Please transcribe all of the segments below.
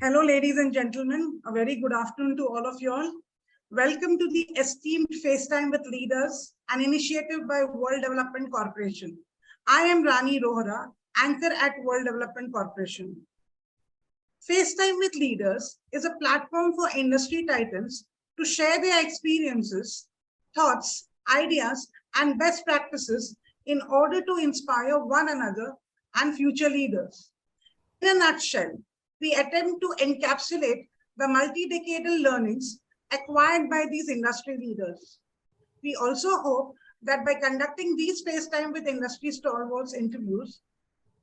Hello, ladies and gentlemen. A very good afternoon to all of you all. Welcome to the Esteemed FaceTime with Leaders, an initiative by World Development Corporation. I am Rani Rohra, anchor at World Development Corporation. FaceTime with Leaders is a platform for industry titans to share their experiences, thoughts, ideas, and best practices in order to inspire one another and future leaders. In a nutshell, we attempt to encapsulate the multi-decadal learnings acquired by these industry leaders. We also hope that by conducting these FaceTime with industry stalwarts interviews,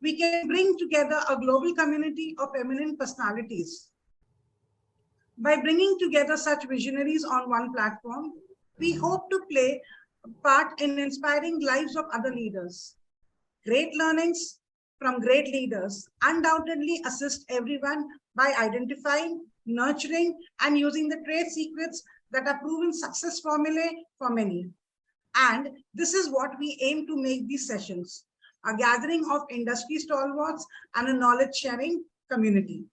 we can bring together a global community of eminent personalities. By bringing together such visionaries on one platform, we hope to play a part in inspiring lives of other leaders. Great learnings from great leaders undoubtedly assist everyone by identifying, nurturing, and using the trade secrets that are proven success formulae for many. And this is what we aim to make these sessions, a gathering of industry stalwarts and a knowledge-sharing community.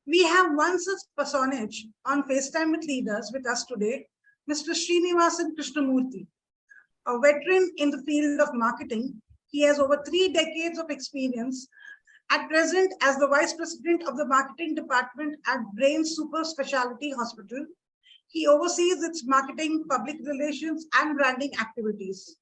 We have one such personage on FaceTime with Leaders with us today, Mr. Srinivasan Krishnamurthy, a veteran in the field of marketing. He has over 3 decades of experience, at present as the Vice President of the Marketing Department at Brains Super Speciality Hospital. He oversees its marketing, public relations, and branding activities.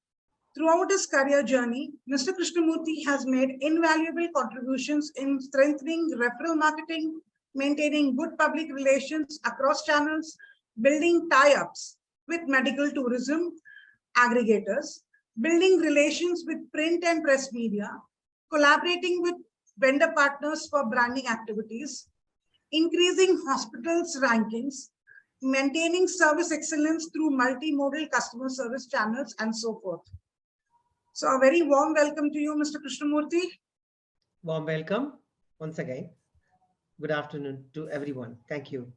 Throughout his career journey, Mr. Krishnamurthy has made invaluable contributions in strengthening referral marketing, maintaining good public relations across channels, building tie-ups with medical tourism aggregators, building relations with print and press media, collaborating with vendor partners for branding activities, increasing hospitals' rankings, maintaining service excellence through multi-modal customer service channels, and so forth. So a very warm welcome to you, Mr. Krishnamurthy. Warm welcome once again. Good afternoon to everyone. Thank you.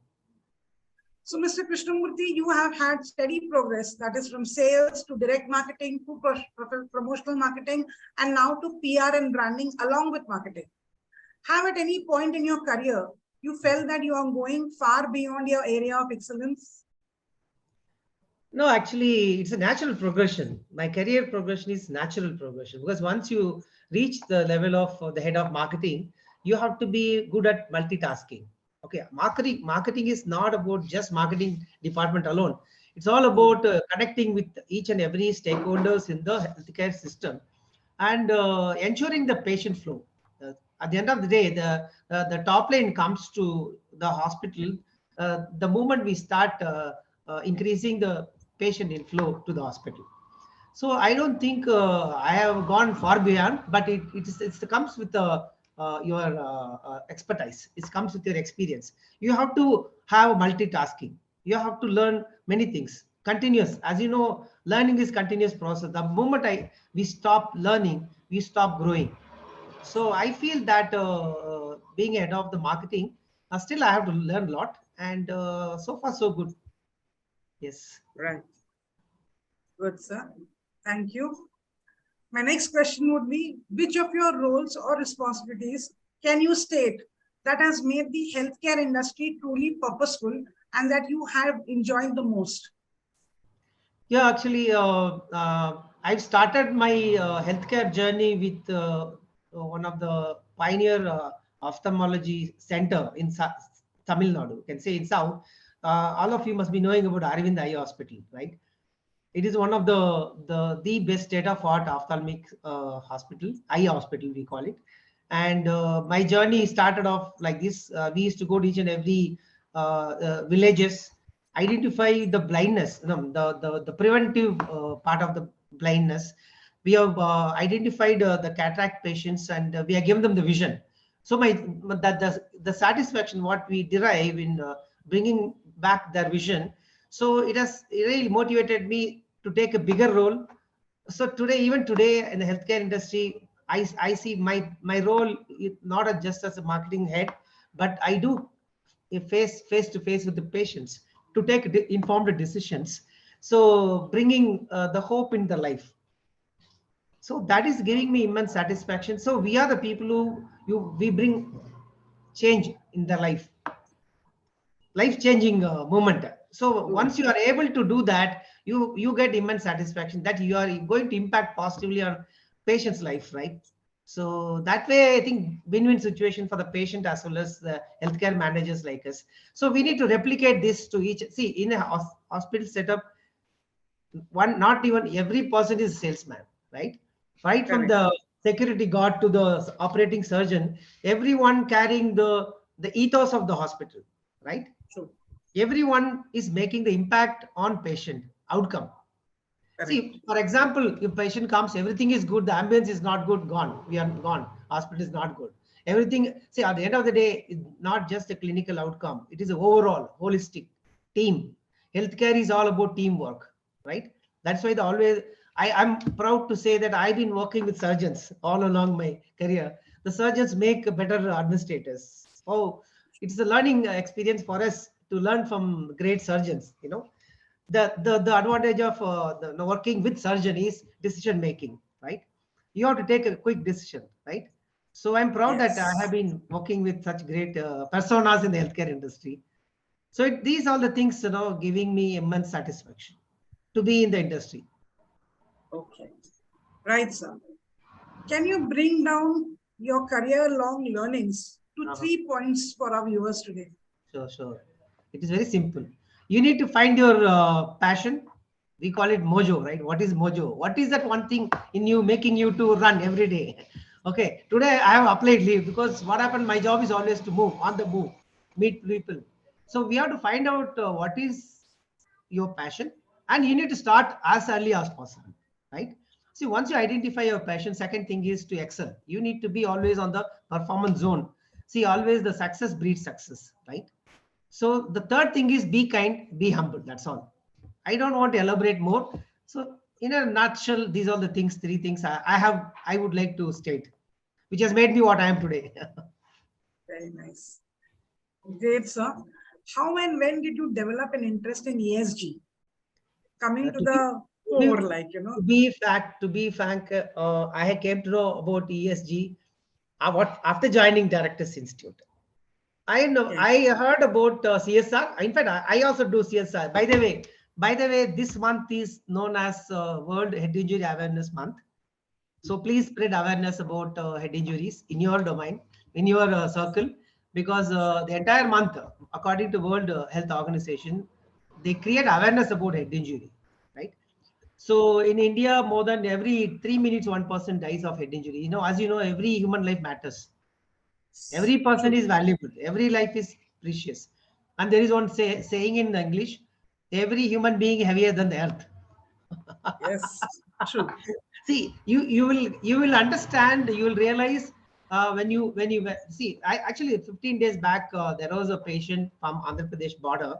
So, Mr. Krishnamurthy, you have had steady progress, that is from sales to direct marketing to promotional marketing and now to PR and branding along with marketing. Have at any point in your career, you felt that you are going far beyond your area of excellence? No, actually, it's a natural progression. My career progression is natural progression because once you reach the level of the head of marketing, you have to be good at multitasking. Okay, marketing is not about just marketing department alone. It's all about connecting with each and every stakeholders in the healthcare system and ensuring the patient flow. At the end of the day, the top line comes to the hospital the moment we start increasing the patient inflow to the hospital. So I don't think I have gone far beyond, but it comes with your expertise. It comes with your experience. You have to have multitasking. You have to learn many things. Continuous, as you know, learning is continuous process. The moment we stop learning, we stop growing. So I feel that being head of the marketing, still I have to learn a lot, and so far so good. Yes. Right. Good, sir. Thank you. My next question would be, which of your roles or responsibilities can you state that has made the healthcare industry truly purposeful and that you have enjoyed the most? Yeah, actually, I've started my healthcare journey with one of the pioneer ophthalmology center in Tamil Nadu. You can say in South. All of you must be knowing about Aravind Eye Hospital, right? It is one of the best state-of-art ophthalmic hospital, eye hospital we call it. And my journey started off like this. We used to go to each and every villages, identify the blindness, the preventive part of the blindness. We have identified the cataract patients, and we have given them the vision. So the satisfaction what we derive in bringing back their vision. So it has really motivated me to take a bigger role. So even today in the healthcare industry, I see my role not just as a marketing head, but I do face to face with the patients to take informed decisions. So bringing the hope in the life. So that is giving me immense satisfaction. So we are the people we bring change in their life-changing moment. So once you are able to do that, you get immense satisfaction that you are going to impact positively on patient's life, right? So that way, I think win-win situation for the patient as well as the healthcare managers like us. So we need to replicate this to each. See, in a hospital setup, not even every person is a salesman, right? Right from Correct. the security guard to the operating surgeon, everyone carrying the ethos of the hospital, right? True. Everyone is making the impact on patient outcome. Correct. See, for example, if patient comes, everything is good, the ambulance is not good, gone. We are gone. Hospital is not good. Everything, see, at the end of the day, it's not just a clinical outcome. It is an overall, holistic team. Healthcare is all about teamwork, right? That's why I'm proud to say that I've been working with surgeons all along my career. The surgeons make better administrators. Oh, it's a learning experience for us to learn from great surgeons, the advantage of the working with surgeon is decision making, right? You have to take a quick decision, right? So I'm proud that I have Yes. been working with such great personas in the healthcare industry. So these are the things, giving me immense satisfaction to be in the industry. Okay. Right, sir. Can you bring down your career-long learnings to Uh-huh. 3 points for our viewers today? Sure. It is very simple. You need to find your passion. We call it mojo, right? What is mojo? What is that one thing in you making you to run every day? Okay, today I have applied leave because what happened? My job is always to move, on the move, meet people. So we have to find out what is your passion, and you need to start as early as possible, right? See, once you identify your passion, second thing is to excel. You need to be always on the performance zone. See, always the success breeds success, right? So the third thing is be kind, be humble. That's all. I don't want to elaborate more. So in a nutshell, these are the things, three things I would like to state, which has made me what I am today. Very nice. Great, sir. How and when did you develop an interest in ESG? Coming to to be, the to be, core, to be frank, I came to know about ESG after joining Directors Institute. I know Okay. I heard about CSR. In fact, I also do CSR. By the way, this month is known as World Head Injury Awareness Month. So please spread awareness about head injuries in your domain, in your circle, because the entire month, according to World Health Organization, they create awareness about head injury, right? So in India, more than every 3 minutes, one person dies of head injury. As you know, every human life matters. Every person True. is valuable. Every life is precious. And there is one saying in English, every human being heavier than the earth. Yes. True. See, you will understand, you will realize when you see. I actually 15 days back there was a patient from Andhra Pradesh border.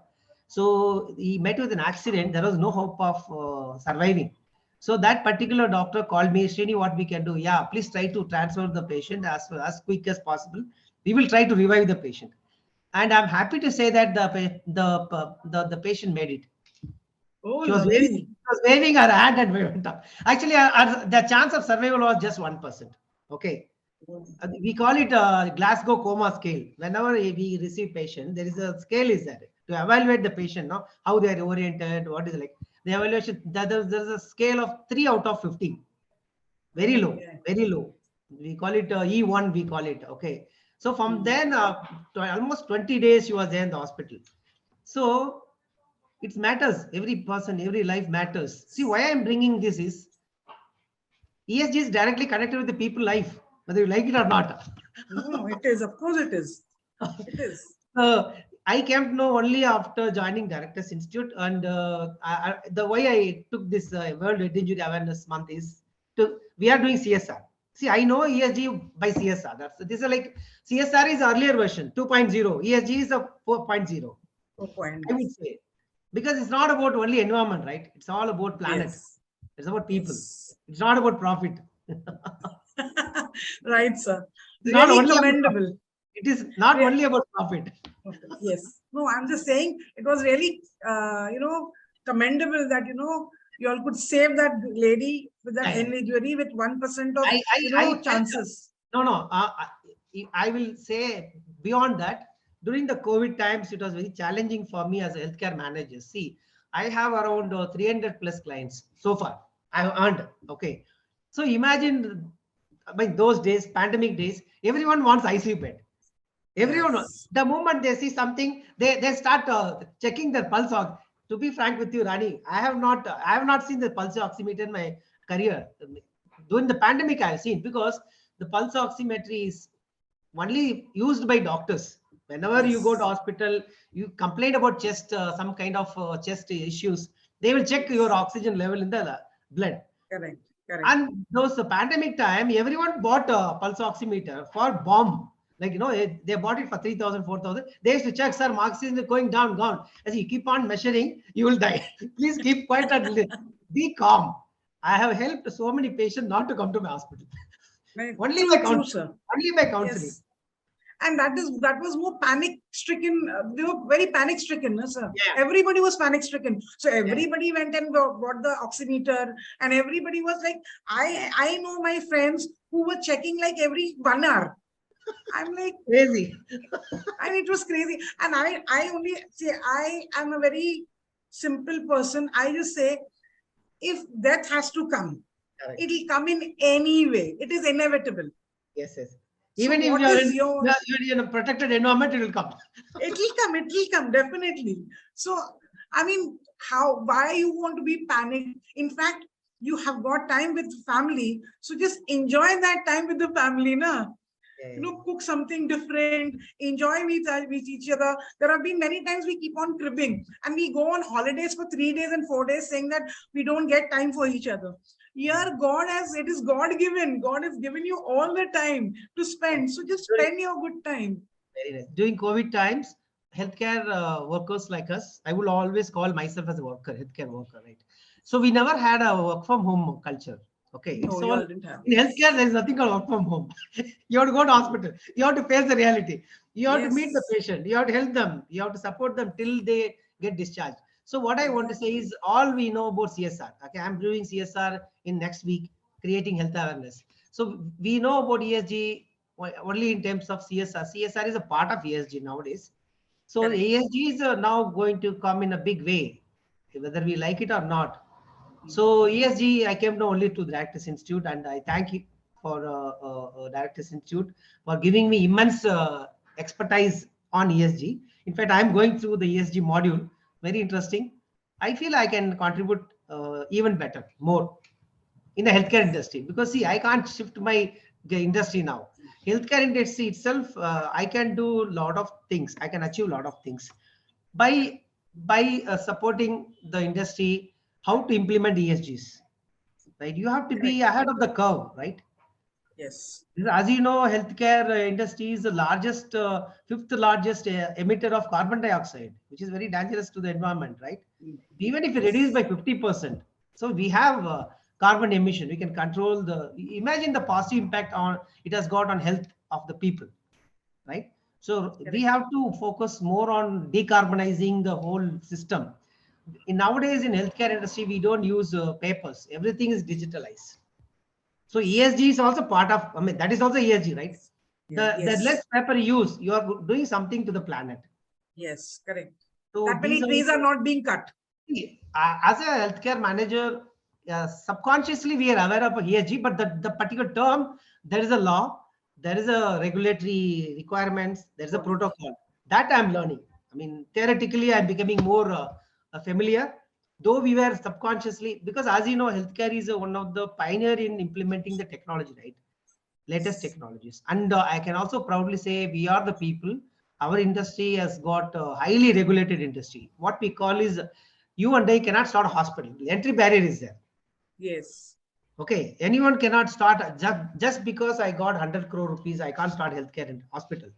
So he met with an accident. There was no hope of surviving. So that particular doctor called me, Srini, what we can do? Yeah, please try to transfer the patient as quick as possible. We will try to revive the patient. And I'm happy to say that the patient made it. Oh, She was waving, lovely. her hand and we went up. Actually, the chance of survival was just 1%. Okay. We call it a Glasgow coma scale. Whenever we receive patient, there is a scale is there to evaluate the patient, no? How they are oriented, what is like. The evaluation, there's a scale of 3 out of 15. Very low, Okay. very low. We call it E1, we call it. Okay. So from then, almost 20 days, she was there in the hospital. So it matters. Every person, every life matters. See, why I'm bringing this is ESG is directly connected with the people life, whether you like it or not. No, it is. Of course it is. It is. I came to know only after joining Directors Institute, and the way I took this World Head Injury Awareness Month is we are doing CSR. See, I know ESG by CSR. This is like CSR is earlier version 2.0. ESG is a 4.0. 4 point. I would say, because it's not about only environment, right? It's all about planet. Yes. It's about people. Yes. It's not about profit. Right, sir. It's not Really only about profit. commendable. It is not Re- only about profit. Yes. No, I'm just saying it was really, commendable that, you all could save that lady with that Yeah, yeah. injury with 1% of, I chances. no. I will say beyond that, during the COVID times, it was very challenging for me as a healthcare manager. See, I have around 300 plus clients so far. I've earned. Okay. So imagine, I mean, those days, pandemic days, everyone wants ICU bed. Everyone, Yes. the moment they see something, they start checking their pulse ox. To be frank with you, Rani, I have not seen the pulse oximeter in my career. During the pandemic, I have seen, because the pulse oximetry is only used by doctors. Whenever you go to Yes. hospital, you complain about chest, some kind of chest issues, they will check your Yes. oxygen level in the blood. Correct. Correct. And those pandemic time, everyone bought a pulse oximeter for bomb. Like, they bought it for 3,000, 4,000. They used to check, sir, oxygen is going down, gone. As you keep on measuring, you will die. Please keep quiet and be calm. I have helped so many patients not to come to my hospital. Right. Only by True, true, counseling. sir. Only by counseling. Yes. And that was more panic stricken. They were very panic stricken, no, sir. Yeah. Everybody was panic stricken. So Yeah. everybody went and bought the oximeter, and everybody was like, I know my friends who were checking like every 1 hour. I'm like, Crazy. and it was crazy. And I only see, I am a very simple person. I just say, if death has to come, Correct. it'll come in any way. It is inevitable. Yes, yes. So Even if what you are is your... in a protected environment, it will come. It will come, definitely. So, I mean, why you want to be panicked? In fact, you have got time with family. So just enjoy that time with the family, na? Yeah. Cook something different, enjoy with each other. There have been many times we keep on cribbing and we go on holidays for 3 days and 4 days saying that we don't get time for each other. Here, it is God given. God has given you all the time to spend. So just spend your good time. Very nice. During COVID times, healthcare workers like us, I will always call myself as a worker, healthcare worker, right? So we never had a work from home culture. Okay, No, it's you all all didn't have. in healthcare. There is nothing called work from home. You have to go to hospital. You have to face the reality. You have to meet the Yes. patient. You have to help them. You have to support them till they get discharged. So what I want to say Exactly. is, all we know about CSR. Okay, I'm doing CSR in next week, creating health awareness. So we know about ESG only in terms of CSR. CSR is a part of ESG nowadays. So Correct. ESG is now going to come in a big way, whether we like it or not. So ESG, I came to only to the Directors Institute, and I thank you for Directors Institute for giving me immense expertise on ESG. In fact, I'm going through the ESG module. Very interesting. I feel I can contribute even better, more in the healthcare industry, because see, I can't shift my industry now. Healthcare industry itself, I can do a lot of things. I can achieve a lot of things by supporting the industry, how to implement ESGs, right? You have to be Correct. ahead of the curve, right? Yes. As you know, healthcare industry is the largest, fifth largest emitter of carbon dioxide, which is very dangerous to the environment, right? Even if you reduce Yes. by 50%, so we have carbon emission. We can control imagine the positive impact on it has got on health of the people, right? So we Correct. have to focus more on decarbonizing the whole system. Nowadays in healthcare industry, we don't use papers. Everything is digitalized. So ESG is also part of, I mean, that is also ESG, right? Yeah. The less Yes. paper you use, you are doing something to the planet. Yes. Correct. So That these many are trees are not being cut. as a healthcare manager, subconsciously we are aware of ESG, but the particular term, there is a law, there is a regulatory requirements, there is a Body. protocol that I'm learning. I mean, theoretically, I'm becoming more familiar, though we were subconsciously, because as you know, healthcare is one of the pioneer in implementing the technology, right? Latest technologies. And I can also proudly say we are the people. Our industry has got a highly regulated industry. What we call is, you and I cannot start a hospital. The entry barrier is there. Yes. Okay, anyone cannot start just because I got 100 crore rupees. I can't start healthcare in hospital.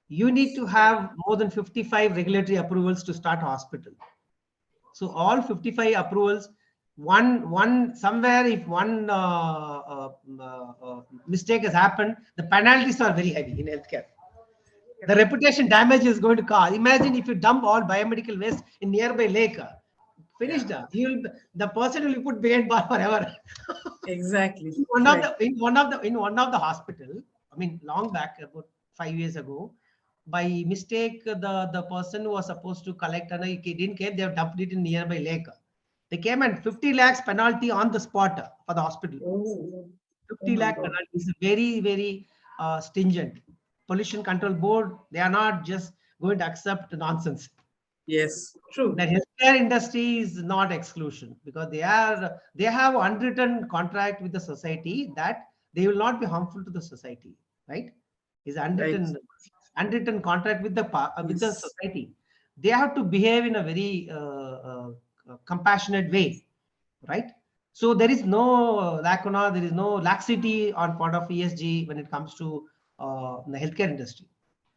You need to Correct. have more than 55 regulatory approvals to start a hospital. So all 55 approvals, one somewhere, if one mistake has happened, the penalties are very heavy in healthcare. The reputation damage is going to cause. Imagine if you dump all biomedical waste in nearby lake, finished. Yeah. The person will be put behind bar forever. Exactly. in one of Correct. the in one of the in one of the hospital, I mean, long back, about 5 years ago, by mistake, the person who was supposed to collect and he didn't care, they have dumped it in nearby lake. They came and 50 lakhs penalty on the spot for the hospital. Oh, oh 50 my lakh God. penalty is very, very stringent. Pollution Control Board, they are not just going to accept nonsense. Yes, true. The healthcare industry is not exclusion because they have unwritten contract with the society that they will not be harmful to the society, right? Is Right. unwritten contract with with the Yes. society. They have to behave in a very compassionate way, right? So there is no lacuna, there is no laxity on part of ESG when it comes to the healthcare industry,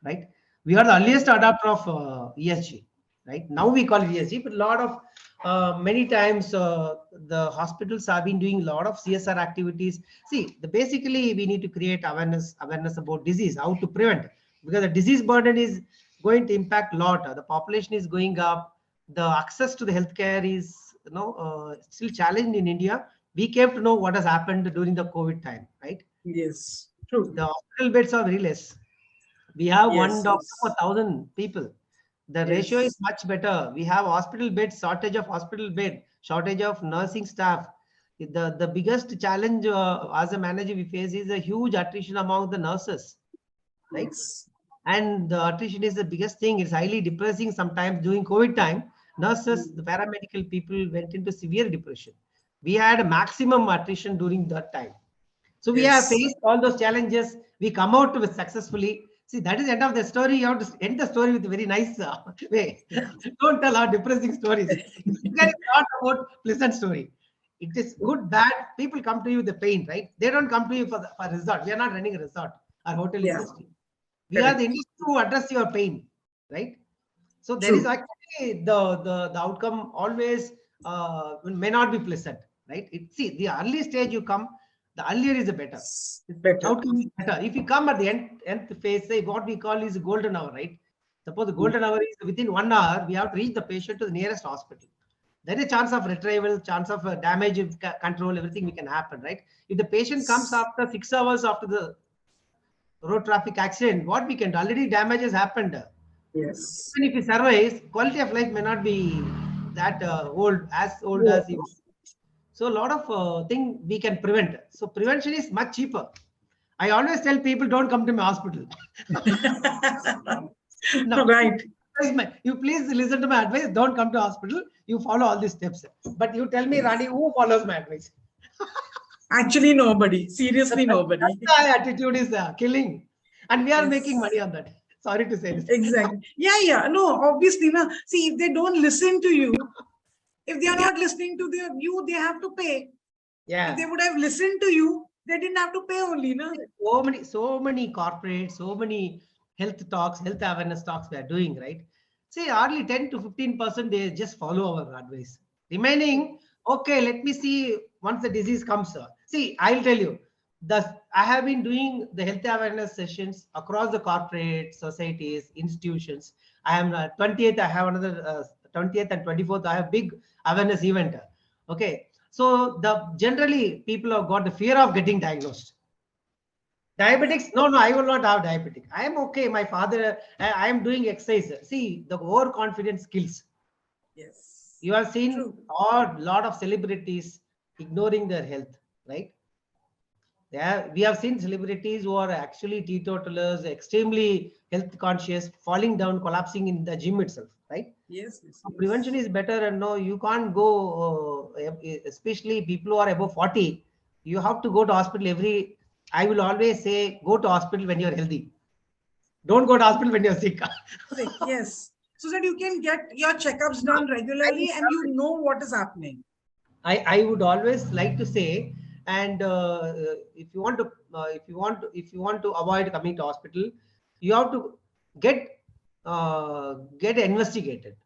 right? We are the earliest adopter of ESG, right? Now we call it ESG, but a lot of many times the hospitals have been doing a lot of CSR activities. See, basically we need to create awareness about disease, how to prevent, because the disease burden is going to impact a lot. The population is going up, the access to the healthcare is still challenged in India. We came to know what has happened during the COVID time, right? Yes, true. The hospital beds are very less. We have one Yes, doctor for yes, 1,000 people. The ratio is yes. much better. We have hospital beds, shortage of hospital bed, shortage of nursing staff. The biggest challenge as a manager we face is a huge attrition among the nurses, right? Yes. And the attrition is the biggest thing. It's highly depressing sometimes. During COVID time, nurses, the Mm. paramedical people went into severe depression. We had a maximum attrition during that time. So we have Yes. faced all those challenges. We come out with successfully. See, that is the end of the story. You have to end the story with a very nice way. Don't tell our depressing stories. It's not about pleasant story. It is good, bad. People come to you with the pain, right? They don't come to you for resort. We are not running a resort or hotel Yeah, industry. We are the correct. industry to address your pain, right? So there is True. actually the outcome always may not be pleasant, right? See, the early stage you come, the earlier is the better. It's better. Outcome is better. If you come at the nth phase, say what we call is golden hour, right? Suppose the Mm. golden hour is within 1 hour, we have to reach the patient to the nearest hospital. There is a chance of retrieval, chance of damage control, everything we can happen, right? If the patient comes Yes. after 6 hours after the road traffic accident, what we can do? Already damage has happened. Yes. Even if he survives, quality of life may not be that old Yeah. as he was. So a lot of thing we can prevent. So prevention is much cheaper. I always tell people, don't come to my hospital. No, Right. you please listen to my advice. Don't come to hospital. You follow all these steps. But you tell me, Rani, who follows my advice? Actually, nobody. Seriously, nobody. That attitude is killing, and we are making money Yes. on that. Sorry to say this. Exactly. Yeah, yeah. No, obviously, no. See, if they don't listen to you, if they are not listening to you, they have to pay. If they Yeah. would have listened to you, they didn't have to pay only, no? So many corporates, so many health talks, health awareness talks we are doing, right? See, hardly 10 to 15% they just follow our advice. Remaining, okay, let me see once the disease comes. See, I'll tell you, I have been doing the health awareness sessions across the corporate societies, institutions. I am 20th, I have another 20th and 24th, I have big awareness event. Okay. So the generally people have got the fear of getting diagnosed. Diabetics, no, no, I will not have diabetic. I am okay. My father, I am doing exercise. See, the overconfidence kills. Yes. You have seen True. a lot of celebrities ignoring their health, right? We have seen celebrities who are actually teetotalers, extremely health conscious, falling down, collapsing in the gym itself, right? Yes, yes, So prevention yes. is better, and no, you can't go, especially people who are above 40. You have to go to hospital every. I will always say, go to hospital when you're healthy. Don't go to hospital when you're sick. Sick, yes. So that you can get your checkups done I regularly would and you know what is happening. I would always like to say, and if you want to if you want to avoid coming to hospital, you have to get get investigated.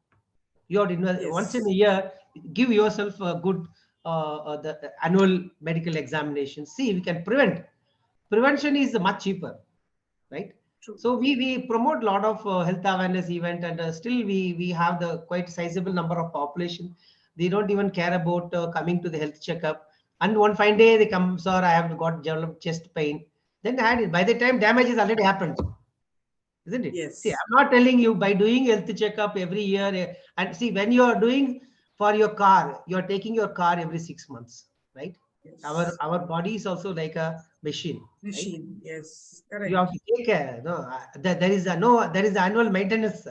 You have to once in Yes. a year give yourself a good the annual medical examination. See, we can prevent. Prevention is much cheaper, right? True. So we promote a lot of health awareness event, and still we have the quite sizable number of population. They don't even care about coming to the health checkup. And one fine day they come, sir, I have got developed chest pain. Then by the time damage is already happened. isn't it? Yes. See, I'm not telling you by doing health checkup every year. And see, when you are doing for your car, you are taking your car every 6 months, right? Yes. Our body is also like a machine, right? Machine. Yes. You Correct. have to take care. No, there is annual maintenance.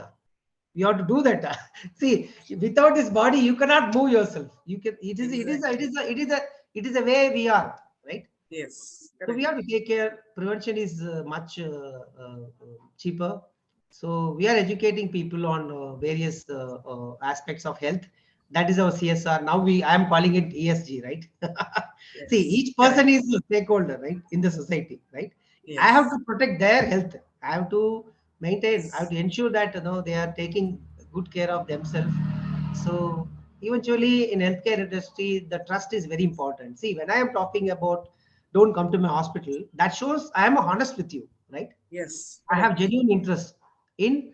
You have to do that. See, without this body, you cannot move yourself. You can. Exactly. It is a way we are, right? Yes. So we Correct. have to take care. Prevention is much cheaper. So we are educating people on various aspects of health. That is our CSR. Now I am calling it ESG, right? See, Yes. each person Correct. is a stakeholder, right, in the society, right? I have Yes. to protect their health. I have to maintain. I have Yes. to ensure that they are taking good care of themselves. So eventually, in healthcare industry, the trust is very important. See, when I am talking about don't come to my hospital, that shows I am honest with you, right? Yes. I have Correct. genuine interest in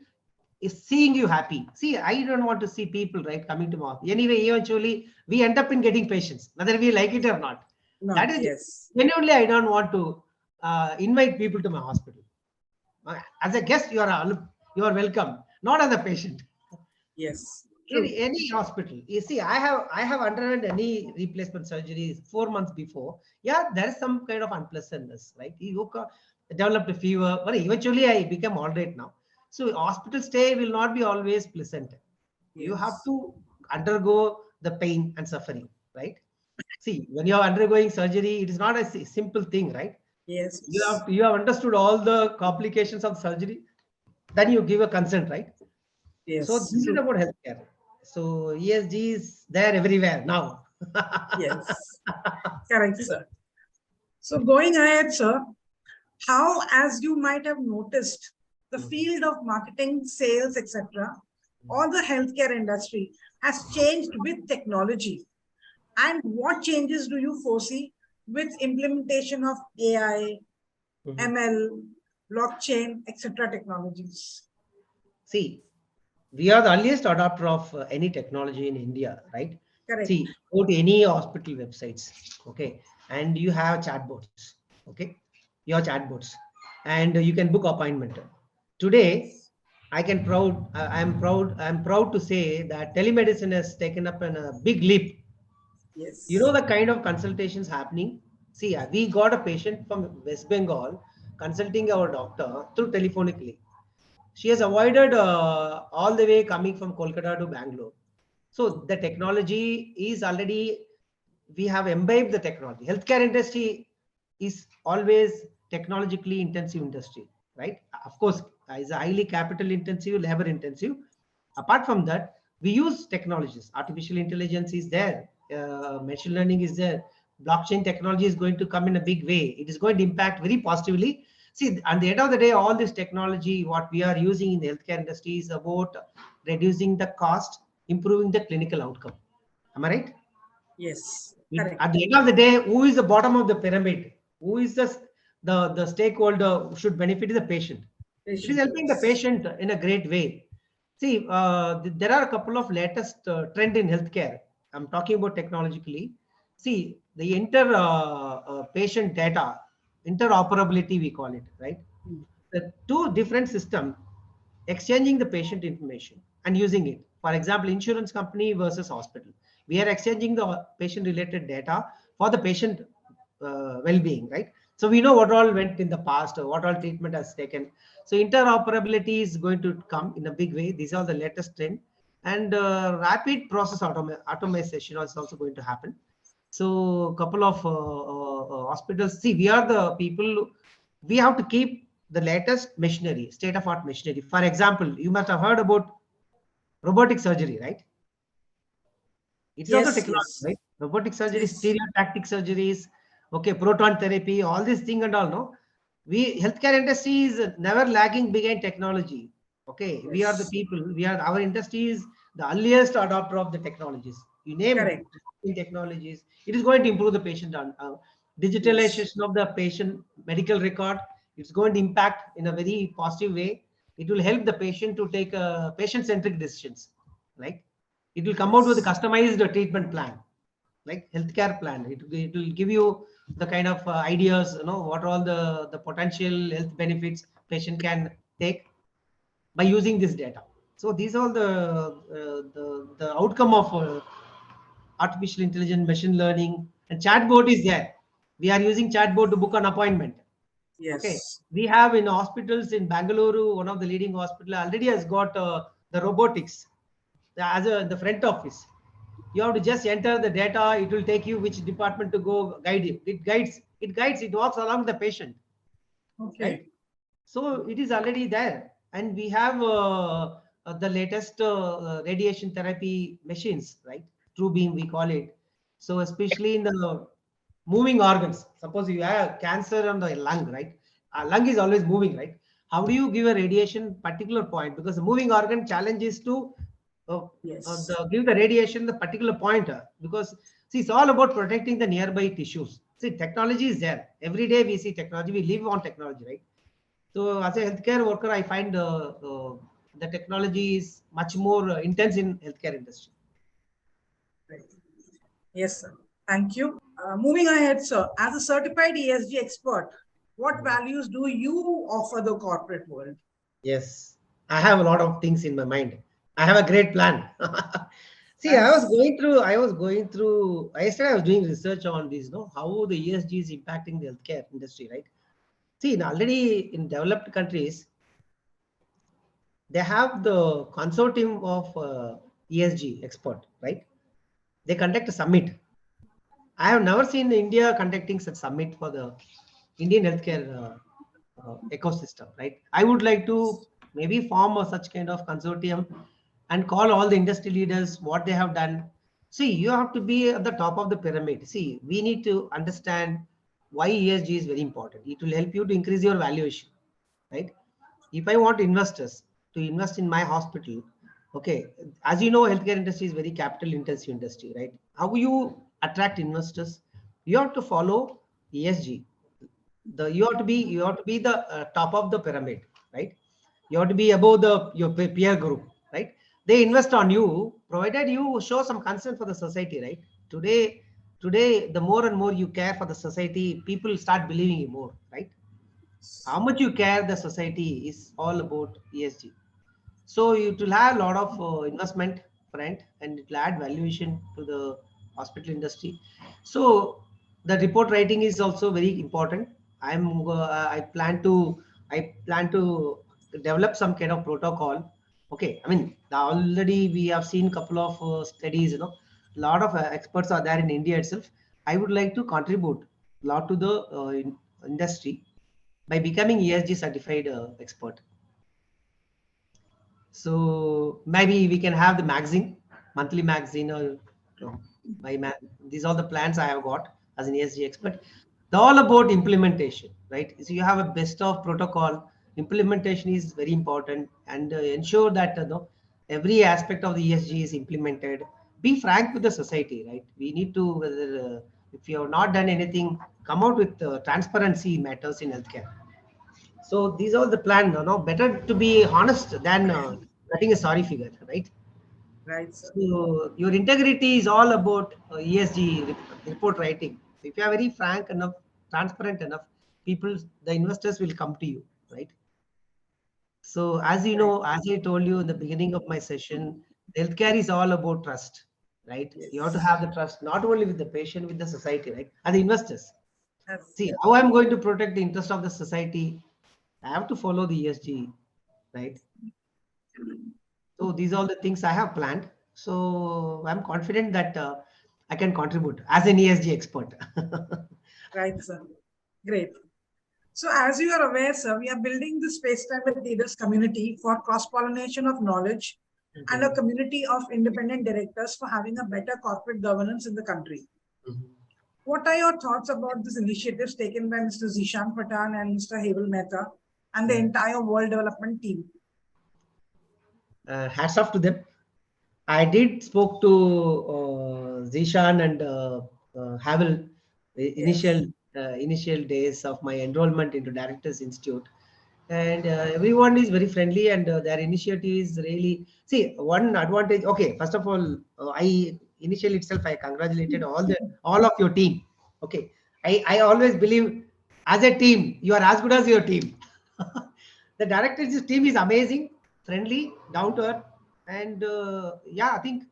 is seeing you happy. See, I don't want to see people, right, coming to my office. Anyway, eventually we end up in getting patients, whether we like it or not. That Not. is Yes. genuinely, I don't want to invite people to my hospital. As a guest, you are welcome, not as a patient. Yes. In True. any hospital, you see, I have undergone any replacement surgery 4 months before. Yeah, there is some kind of unpleasantness, right? Developed a fever, but eventually I became all right now. So hospital stay will not be always pleasant. You have Yes. to undergo the pain and suffering, right? See, when you are undergoing surgery, it is not a simple thing, right? Yes. You have understood all the complications of surgery, then you give a consent, right? So Yes. this is True. about healthcare. So ESG is there everywhere now. Yes. Correct, sir. So going ahead, sir, how, as you might have noticed, the field of marketing, sales, etc., or the healthcare industry has changed with technology. And what changes do you foresee with implementation of AI, Mhm. ML, blockchain, etc. technologies? See, we are the earliest adopter of any technology in India, right? Correct. See, go to any hospital websites, okay, and you have chatbots, okay, you have chatbots, and you can book appointment. Today, I'm proud to say that telemedicine has taken up a big leap. You know Yes. the kind of consultations happening. See, we got a patient from West Bengal consulting our doctor through telephonically. She has avoided all the way coming from Kolkata to Bangalore. So the technology is already, we have imbibed the technology. Healthcare industry is always technologically intensive industry, right? Of course, is a highly capital intensive, labor intensive. Apart from that, we use technologies. Artificial intelligence is there, machine learning is there, blockchain technology is going to come in a big way. It is going to impact very positively. See, at the end of the day, all this technology, what we are using in the healthcare industry is about reducing the cost, improving the clinical outcome. Am I right? Yes. At Correct. the end of the day, who is the bottom of the pyramid? Who is the stakeholder who should benefit is the patient. It is Patient. helping the Yes. patient in a great way. See, there are a couple of latest trend in healthcare. I'm talking about technologically. See, the patient data, interoperability, we call it, right? Hmm. The two different systems exchanging the patient information and using it. For example, insurance company versus hospital. We are exchanging the patient related data for the patient well-being, right? So we know what all went in the past, or what all treatment has taken. So interoperability is going to come in a big way. These are the latest trend, and rapid process automation is also going to happen. So a couple of hospitals. See, we are the people. We have to keep the latest machinery, state of art machinery. For example, you must have heard about robotic surgery, right? It's also Yes. technology, Yes. right? Robotic surgery, Yes. stereotactic surgeries, okay, proton therapy, all this thing and all. No, we healthcare industry is never lagging behind technology. Okay, we are the Yes. people. We are our industry is the earliest adopter of the technologies. You name Correct. technologies, it is going to improve the patient on Yes. digitalization of the patient medical record. It's going to impact in a very positive way. It will help the patient to take patient-centric decisions, right? It will come out with a Yes. customized treatment plan, like healthcare plan. It will give you the kind of ideas, what all the potential health benefits patient can take. by using this data. So these are the outcome of artificial intelligence, machine learning, and chatbot is there. We are using chatbot to book an appointment. Okay, Yes. we have in hospitals in Bangalore, one of the leading hospital already has got the robotics as the front office. You have to just enter the data. It will take you which department to go, guide you. It walks along the patient, right? Okay. So it is already there. And we have the latest radiation therapy machines, right? True beam, we call it. So especially in the moving organs, suppose you have cancer on the lung, right? Lung is always moving, right? How do you give a radiation particular point? Because the moving organ challenge is to Yes. give the radiation the particular point, because see, it's all about protecting the nearby tissues. See, technology is there. Every day we see technology, we live on technology, right? So as a healthcare worker, I find the technology is much more intense in healthcare industry. Right. Yes, sir. Thank you. Moving ahead, sir. As a certified ESG expert, what values do you offer the corporate world? Yes, I have a lot of things in my mind. I have a great plan. See, That's I was going through, yesterday I was doing research on this, no, how the ESG is impacting the healthcare industry, right? See, already in developed countries, they have the consortium of ESG expert, right? They conduct a summit. I have never seen India conducting such summit for the Indian healthcare ecosystem, right? I would like to maybe form such kind of consortium and call all the industry leaders what they have done. See, you have to be at the top of the pyramid. See, we need to understand why ESG is very important. It will help you to increase your valuation, right? If I want investors to invest in my hospital, okay, as you know, healthcare industry is very capital intensive industry, right? How you attract investors? You have to follow ESG. You have to be the top of the pyramid, right? You have to be above your peer group, right? They invest on you provided you show some concern for the society, right? Today the more and more you care for the society, people start believing you more, right? How much you care the society is all about ESG. So it will have a lot of investment front, and it will add valuation to the hospital industry. So the report writing is also very important. I plan to develop some kind of protocol. Okay, I mean already we have seen couple of studies. You know, a lot of experts are there in India itself. I would like to contribute a lot to the industry by becoming ESG certified expert. So maybe we can have the magazine, monthly magazine, or these are the plans I have got as an ESG expert. They're all about implementation, right? So you have a best of protocol. Implementation is very important, and ensure that every aspect of the ESG is implemented. Be frank with the society, right? We need to, whether if you have not done anything, come out with transparency matters in healthcare. So these are the plan. Better to be honest than getting a sorry figure, right? right, sir. So your integrity is all about ESG report writing. So if you are very frank enough, transparent enough, the investors will come to you, right? So as you Right. know, as I told you in the beginning of my session, healthcare is all about trust, right? You have to Yes. have the trust not only with the patient, with the society, right? And the investors. See, Yes. how I'm going to protect the interest of the society, I have to follow the ESG, right? So these are all the things I have planned. So I'm confident that I can contribute as an ESG expert. Right, sir. Great. So as you are aware, sir, we are building the Space Time with Leaders community for cross-pollination of knowledge and a community of independent directors for having a better corporate governance in the country. What are your thoughts about this initiatives taken by Mr. Zishan Patan and Mr. Heval Mehta and the entire world development team? Hats off to them. I did spoke to Zishan and Havel Yes. initial days of my enrollment into Directors Institute, and everyone is very friendly, and their initiative is really, see, one advantage. Okay, first of all, I initially itself I congratulated all of your team. Okay, I always believe as a team you are as good as your team. The Directors team is amazing. friendly, down to earth, and yeah, I think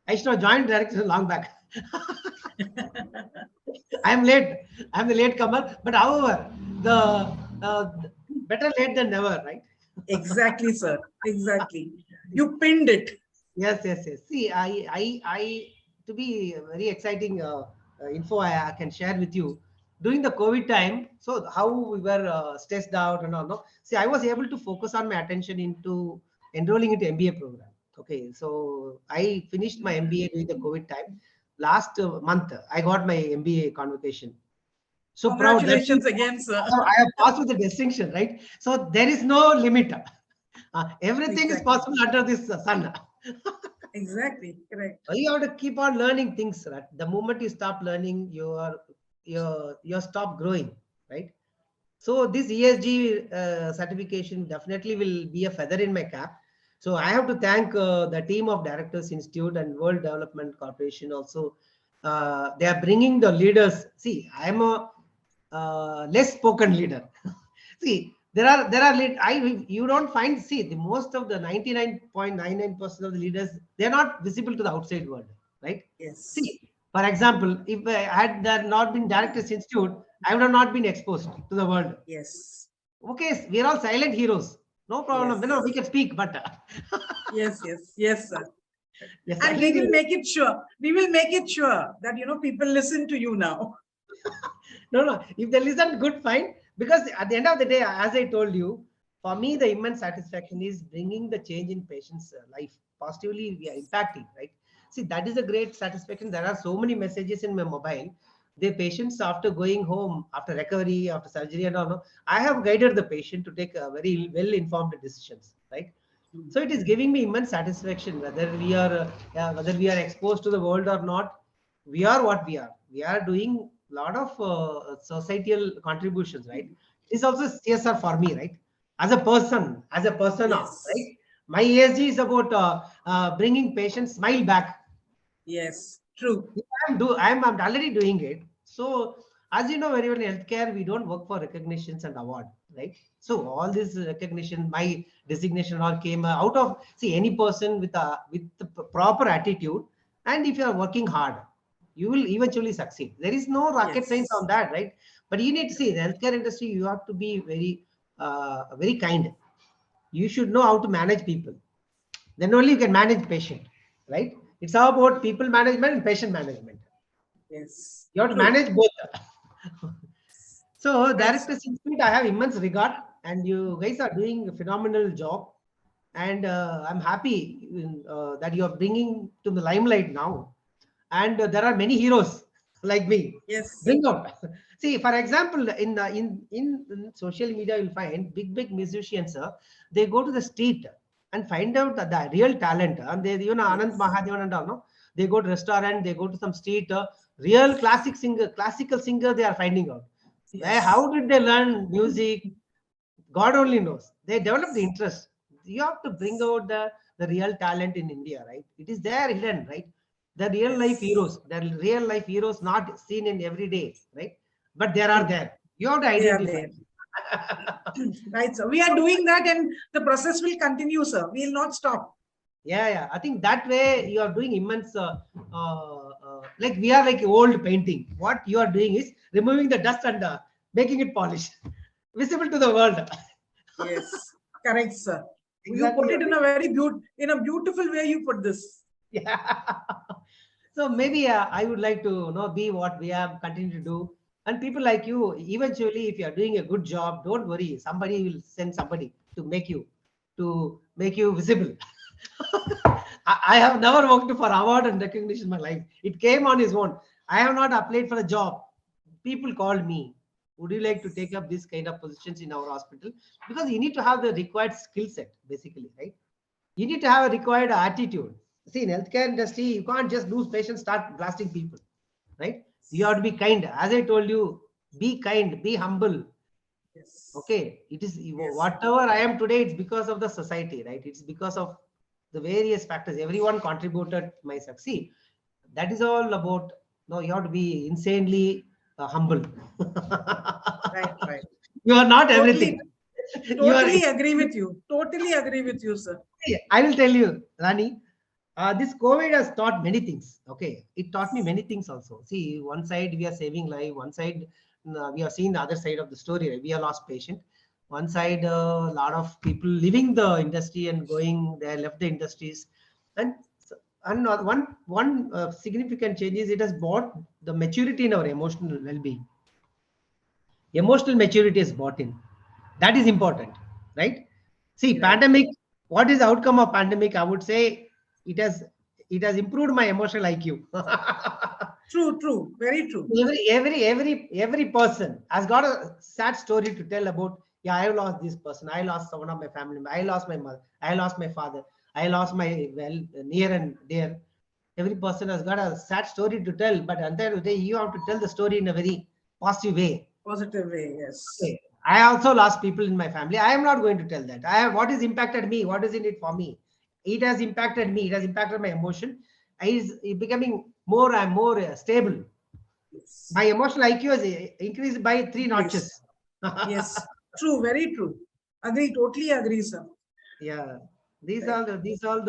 I should have joined directors long back. I'm late. I'm the late comer, but however, the better late than never, right? Exactly, sir. Exactly. You pinned it. Yes, yes, yes. See, to be very exciting info I can share with you. During the COVID time, so how we were stressed out and all. No, see, I was able to focus on my attention into enrolling into MBA program. Okay, so I finished my MBA during the COVID time. Last month, I got my MBA convocation. So proud. That means Congratulations again, sir. I have passed with the distinction, right? So there is no limit. Everything is Exactly. possible under this sun. Exactly. Correct. You have to keep on learning things, right? The moment you stop learning, you stop growing, right? So this ESG certification definitely will be a feather in my cap. So I have to thank the team of Directors Institute and World Development Corporation also. They are bringing the leaders. See, I am a less spoken leader. See, there are you don't find, see, the most of the 99.99% of the leaders, they're not visible to the outside world, right? Yes. See, for example, if I had there not been Directors Institute, I would have not been exposed to the world. Yes. Okay, we are all silent heroes. No problem. Yes. No, we can speak, but Yes. Yes. Yes, sir. yes, And at we least will make it sure. We will make it sure that people listen to you now. no. If they listen, good, fine. Because at the end of the day, as I told you, for me, the immense satisfaction is bringing the change in patients' life positively. We are impacting, right? See, that is a great satisfaction. There are so many messages in my mobile. The patients, after going home, after recovery, after surgery, and all, no, I have guided the patient to take very well-informed decisions, right? So it is giving me immense satisfaction whether we are exposed to the world or not. We are what we are. We are doing a lot of societal contributions, right? It's also CSR for me, right? As a persona, Yes. right? My ESG is about bringing patients smile back. Yes. True. I'm already doing it. So as you know very well, in healthcare, we don't work for recognitions and award, right? So all this recognition, my designation all came out of, see, any person with the proper attitude, and if you are working hard, you will eventually succeed. There is no rocket science Yes. on that, right? But you need to see the healthcare industry, you have to be very kind. You should know how to manage people. Then only you can manage patient, right? It's all about people management and patient management. Yes. You have to True. manage both. So, Right, sir. Directors Institute, I have immense regard, and you guys are doing a phenomenal job. And I'm happy that you are bringing to the limelight now. And there are many heroes like me. Yes. Bring out. See, for example, in social media, you'll find big musicians. They go to the street and find out the real talent. And they, Anand Yes. Mahadevan and all, no? They go to restaurant, they go to some street, real classical singer, they are finding out. Yes. How did they learn music? God only knows. They develop the interest. You have to bring out the real talent in India, right? It is there hidden, right? Yes. The real life heroes not seen in every day, right? But there are True. there. You have to They are identify. there. Right, sir. We are doing that, and the process will continue, sir. We will not stop. Yeah. I think that way you are doing immense. Like we are like old painting. What you are doing is removing the dust and making it polished, visible to the world. Yes. Correct, sir. You Exactly. put it in a in a beautiful way. You put this. Yeah. So maybe I would like to be what we have continued to do. And people like you, eventually, if you are doing a good job, don't worry. Somebody will send somebody to make you visible. I have never worked for award and recognition in my life. It came on its own. I have not applied for a job. People called me. Would you like to take up this kind of positions in our hospital? Because you need to have the required skill set, basically, right? You need to have a required attitude. See, in healthcare industry, you can't just lose patients, start blasting people, right? You have to be kind. As I told you, be kind, be humble. Yes. Okay, it is Yes. whatever I am today. It's because of the society, right? It's because of the various factors. Everyone contributed my success. That is all about. No, you have to be insanely humble. Right. Right. You are not everything. Totally. You are. Totally agree with you. Totally agree with you, sir. I will tell you, Rani. This COVID has taught many things. Okay, it taught me many things also. See, one side we are saving life, one side we are seeing the other side of the story. Right? We are lost patient. One side, a lot of people leaving the industry and going, they left the industries, and one significant change is it has brought the maturity in our emotional well-being. Emotional maturity is brought in. That is important, right? See, Right. pandemic. What is the outcome of pandemic? I would say it has it has improved my emotional IQ. True, true, very true. Every person has got a sad story to tell about. Yeah, I lost this person. I lost one of my family members. I lost my mother. I lost my father. I lost my near and dear. Every person has got a sad story to tell, but at the end of the day, you have to tell the story in a very positive way. Positive way, yes. Okay. I also lost people in my family. I am not going to tell that. I have what is impacted me. What is in it for me? It has impacted me. It has impacted my emotion. Is becoming more and more stable. Yes. My emotional IQ has increased by 3 Please. notches. Yes. True, very true. Agree, totally agree, sir. Yeah, these Right. are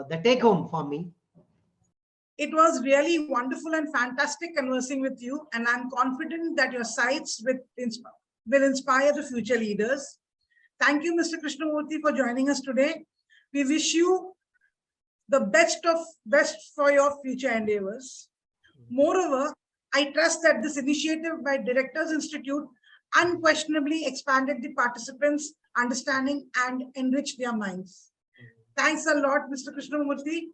the take home for me. It was really wonderful and fantastic conversing with you, and I'm confident that your sites will inspire the future leaders. Thank you, Mr. Krishnamurthy, for joining us today. We wish you the best for your future endeavors. Moreover, I trust that this initiative by Directors Institute unquestionably expanded the participants' understanding and enriched their minds. Thanks a lot, Mr. Krishnamurthy.